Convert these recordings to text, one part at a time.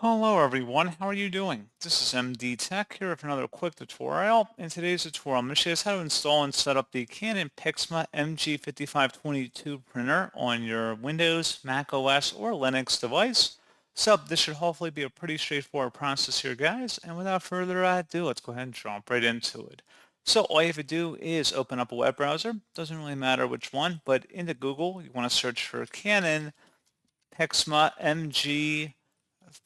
Hello everyone, how are you doing? This is MD Tech here with another quick tutorial. In today's tutorial, I'm going to show you how to install and set up the Canon PIXMA MG5522 printer on your Windows, Mac OS, or Linux device. So this should hopefully be a pretty straightforward process here, guys. And without further ado, let's go ahead and jump right into it. So all you have to do is open up a web browser. Doesn't really matter which one, but into Google, you want to search for Canon PIXMA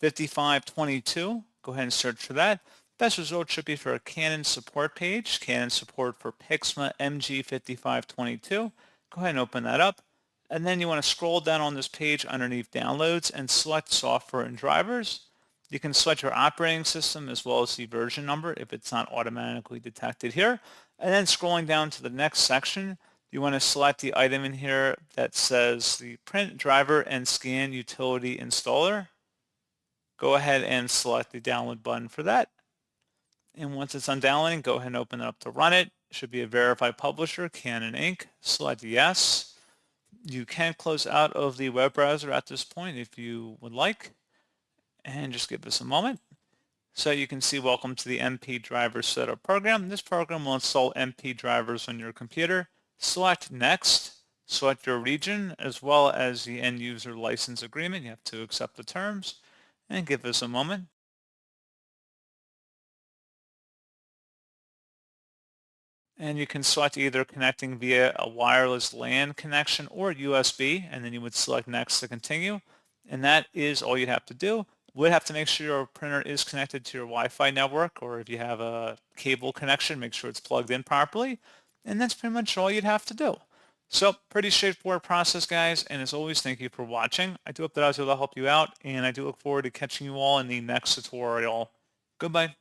MG5522. Go ahead and search for that. Best result should be for a Canon support page, Canon support for PIXMA MG5522. Go ahead and open that up. And then you want to scroll down on this page underneath downloads and select software and drivers. You can select your operating system as well as the version number if it's not automatically detected here. And then scrolling down to the next section, you want to select the item in here that says the print driver and scan utility installer. Go ahead and select the download button for that. And once it's done downloading, go ahead and open it up to run it. It should be a verified publisher, Canon Inc. Select yes. You can close out of the web browser at this point if you would like. And just give us a moment. So you can see welcome to the MP driver setup program. This program will install MP drivers on your computer. Select next. Select your region as well as the end user license agreement. You have to accept the terms and give us a moment. And you can select either connecting via a wireless LAN connection or USB, and then you would select next to continue. And that is all you'd have to do. You would have to make sure your printer is connected to your Wi-Fi network, or if you have a cable connection, make sure it's plugged in properly. And that's pretty much all you'd have to do. So pretty straightforward process, guys. And as always, thank you for watching. I do hope that I was able to help you out, and I do look forward to catching you all in the next tutorial. Goodbye.